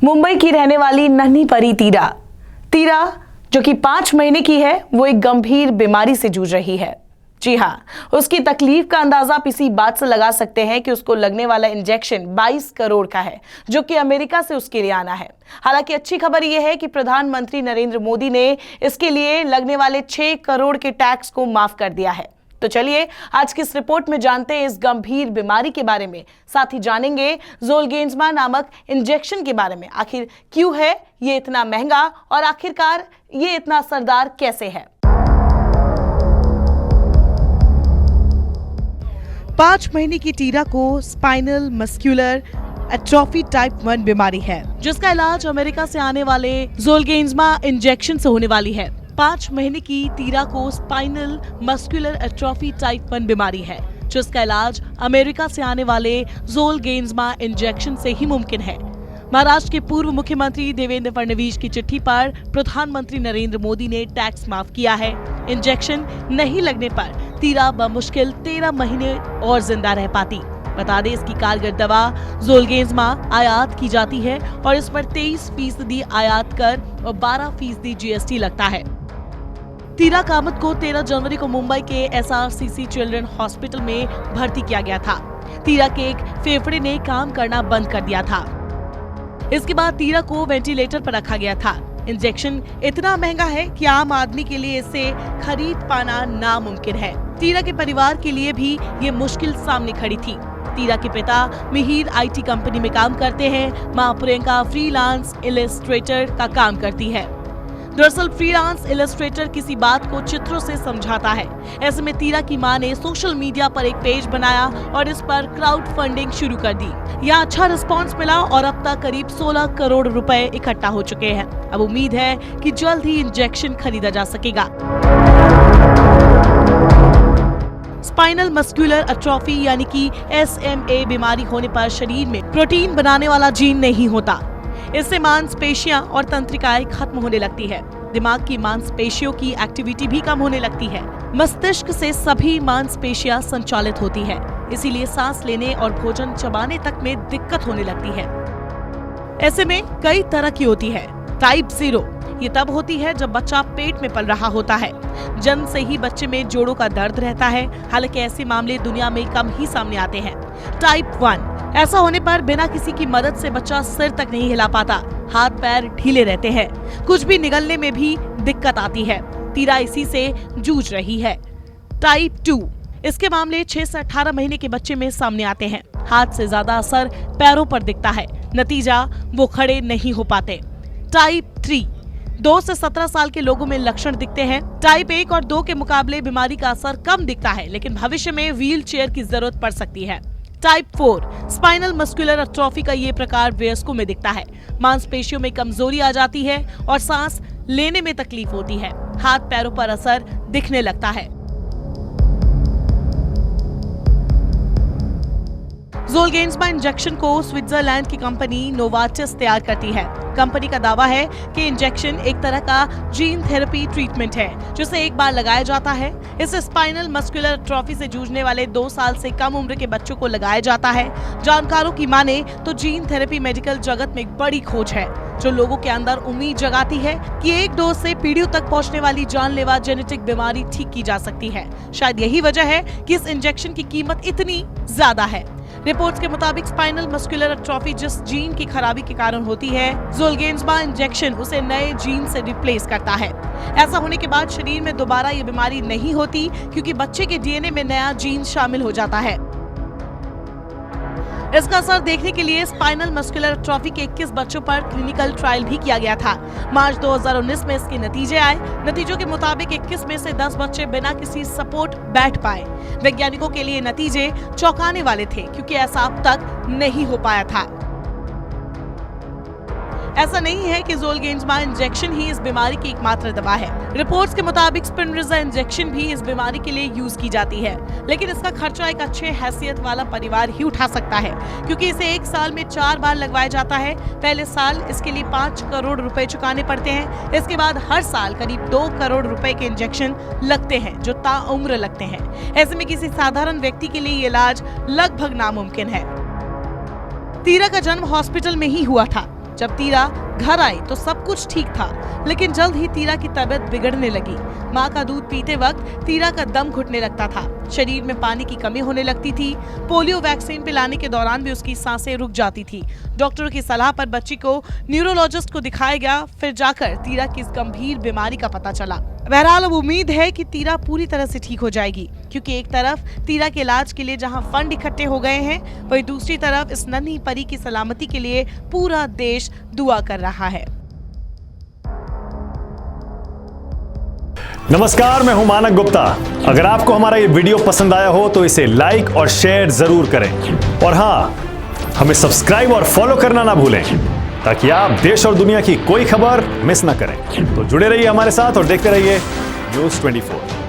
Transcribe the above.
मुंबई की रहने वाली नन्ही परी तीरा जो कि 5 महीने की है, वो एक गंभीर बीमारी से जूझ रही है। जी हाँ, उसकी तकलीफ का अंदाजा आप इसी बात से लगा सकते हैं कि उसको लगने वाला इंजेक्शन 22 करोड़ का है, जो कि अमेरिका से उसके लिए आना है। हालांकि अच्छी खबर यह है कि प्रधानमंत्री नरेंद्र मोदी ने इसके लिए लगने वाले 6 करोड़ के टैक्स को माफ कर दिया है। तो चलिए आज की इस रिपोर्ट में जानते हैं इस गंभीर बीमारी के बारे में, साथ ही जानेंगे ज़ोलगेंस्मा नामक इंजेक्शन के बारे में। आखिर क्यों है ये इतना महंगा और आखिरकार ये इतना असरदार कैसे है। 5 महीने की टीरा को स्पाइनल मस्कुलर एट्रोफी टाइप 1 बीमारी है, जिसका इलाज अमेरिका से आने वाले ज़ोलगेंस्मा इंजेक्शन से होने वाली है। 5 महीने की तीरा को स्पाइनल मस्कुलर एट्रोफी टाइप 1 बीमारी है, जिसका इलाज अमेरिका से आने वाले ज़ोलगेंस्मा इंजेक्शन से ही मुमकिन है। महाराष्ट्र के पूर्व मुख्यमंत्री देवेंद्र फडणवीस की चिट्ठी पर प्रधानमंत्री नरेंद्र मोदी ने टैक्स माफ किया है। इंजेक्शन नहीं लगने पर तीरा बमुश्किल 13 महीने और जिंदा रह पाती। बता दें, इसकी कारगर दवा ज़ोलगेंस्मा आयात की जाती है और इस पर 23% आयात कर और 12% GST लगता है। तीरा कामत को 13 जनवरी को मुंबई के SRCC चिल्ड्रन हॉस्पिटल में भर्ती किया गया था। तीरा के एक फेफड़े ने काम करना बंद कर दिया था। इसके बाद तीरा को वेंटिलेटर पर रखा गया था। इंजेक्शन इतना महंगा है कि आम आदमी के लिए इसे खरीद पाना नामुमकिन है। तीरा के परिवार के लिए भी ये मुश्किल सामने खड़ी थी। तीरा के पिता मिहिर IT कंपनी में काम करते हैं। मां प्रियंका फ्रीलांस इलस्ट्रेटर का काम करती है। दरअसल फ्रीलांस इलस्ट्रेटर किसी बात को चित्रों से समझाता है। ऐसे में तीरा की मां ने सोशल मीडिया पर एक पेज बनाया और इस पर क्राउड फंडिंग शुरू कर दी। यहाँ अच्छा रिस्पांस मिला और अब तक करीब 16 करोड़ रुपए इकट्ठा हो चुके हैं। अब उम्मीद है कि जल्द ही इंजेक्शन खरीदा जा सकेगा। स्पाइनल मस्कुलर एट्रोफी यानी कि SMA बीमारी होने पर शरीर में प्रोटीन बनाने वाला जीन नहीं होता। इससे मांसपेशियां और तंत्रिकाएं खत्म होने लगती है। दिमाग की मांसपेशियों की एक्टिविटी भी कम होने लगती है। मस्तिष्क से सभी मांसपेशियां संचालित होती है, इसीलिए सांस लेने और भोजन चबाने तक में दिक्कत होने लगती है। ऐसे में कई तरह की होती है। टाइप 0 ये तब होती है जब बच्चा पेट में पल रहा होता है। जन्म से ही बच्चे में जोड़ों का दर्द रहता है। हालांकि ऐसे मामले दुनिया में कम ही सामने आते हैं। टाइप 1 ऐसा होने पर बिना किसी की मदद से बच्चा सिर तक नहीं हिला पाता, हाथ पैर ढीले रहते हैं, कुछ भी निगलने में भी दिक्कत आती है। तीरा इसी से जूझ रही है। टाइप 2 इसके मामले 6 से 18 महीने के बच्चे में सामने आते हैं। हाथ से ज्यादा असर पैरों पर दिखता है, नतीजा वो खड़े नहीं हो पाते। टाइप 3 2 से 17 साल के लोगों में लक्षण दिखते हैं। टाइप 1 और 2 के मुकाबले बीमारी का असर कम दिखता है, लेकिन भविष्य में व्हील चेयर की जरूरत पड़ सकती है। टाइप 4 स्पाइनल मस्कुलर एट्रोफी का ये प्रकार वयस्कों में दिखता है। मांसपेशियों में कमजोरी आ जाती है और सांस लेने में तकलीफ होती है। हाथ पैरों पर असर दिखने लगता है। ज़ोलगेंस्मा इंजेक्शन को स्विट्जरलैंड की कंपनी नोवार्टिस तैयार करती है। कंपनी का दावा है कि इंजेक्शन एक तरह का जीन थेरेपी ट्रीटमेंट है, जिसे एक बार लगाया जाता है। इसे स्पाइनल मस्कुलर एट्रोफी से जूझने वाले 2 साल से कम उम्र के बच्चों को लगाया जाता है। जानकारों की माने तो जीन थेरेपी मेडिकल जगत में एक बड़ी खोज है, जो लोगों के अंदर उम्मीद जगाती है कि एक डोज से पीढ़ियों तक पहुंचने वाली जानलेवा जेनेटिक बीमारी ठीक की जा सकती है। शायद यही वजह है कि इस इंजेक्शन की कीमत इतनी ज्यादा है। रिपोर्ट्स के मुताबिक स्पाइनल मस्कुलर एट्रोफी जिस जीन की खराबी के कारण होती है, ज़ोलगेंस्मा इंजेक्शन उसे नए जीन से रिप्लेस करता है। ऐसा होने के बाद शरीर में दोबारा ये बीमारी नहीं होती, क्योंकि बच्चे के DNA में नया जीन शामिल हो जाता है। इसका असर देखने के लिए स्पाइनल मस्कुलर एट्रोफी के 21 बच्चों पर क्लिनिकल ट्रायल भी किया गया था। मार्च 2019 में इसके नतीजे आए। नतीजों के मुताबिक 21 में से 10 बच्चे बिना किसी सपोर्ट बैठ पाए। वैज्ञानिकों के लिए नतीजे चौंकाने वाले थे, क्योंकि ऐसा अब तक नहीं हो पाया था। ऐसा नहीं है कि ज़ोलगेंस्मा इंजेक्शन ही इस बीमारी की एकमात्र दवा है। रिपोर्ट्स के मुताबिक स्पिनरेज़ा इंजेक्शन भी इस बीमारी के लिए यूज की जाती है, लेकिन इसका खर्चा एक अच्छे हैसियत वाला परिवार ही उठा सकता है, क्योंकि इसे 1 साल में 4 बार लगवाया जाता है। पहले साल इसके लिए 5 करोड़ रुपए चुकाने पड़ते हैं। इसके बाद हर साल करीब 2 करोड़ रुपए के इंजेक्शन लगते हैं, जो ताउम्र लगते हैं। ऐसे में किसी साधारण व्यक्ति के लिए ये इलाज लगभग नामुमकिन है। तीरा का जन्म हॉस्पिटल में ही हुआ था। जब तीरा घर आई तो सब कुछ ठीक था, लेकिन जल्द ही तीरा की तबीयत बिगड़ने लगी। माँ का दूध पीते वक्त तीरा का दम घुटने लगता था, शरीर में पानी की कमी होने लगती थी। पोलियो वैक्सीन पिलाने के दौरान भी उसकी सांसें रुक जाती थी। डॉक्टरों की सलाह पर बच्ची को न्यूरोलॉजिस्ट को दिखाया गया, फिर जाकर तीरा की इस गंभीर बीमारी का पता चला। बहरहाल अब उम्मीद है कि तीरा पूरी तरह से ठीक हो जाएगी, क्योंकि एक तरफ तीरा के इलाज के लिए जहां फंड इकट्ठे हो गए हैं, वहीं दूसरी तरफ इस नन्ही परी की सलामती के लिए पूरा देश दुआ कर रहा है। नमस्कार, मैं हूं मानक गुप्ता। अगर आपको हमारा ये वीडियो पसंद आया हो तो इसे लाइक और शेयर जरूर करें, और हाँ, हमें सब्सक्राइब और फॉलो करना ना भूलें, ताकि आप देश और दुनिया की कोई खबर मिस ना करें। तो जुड़े रहिए हमारे साथ और देखते रहिए News 24।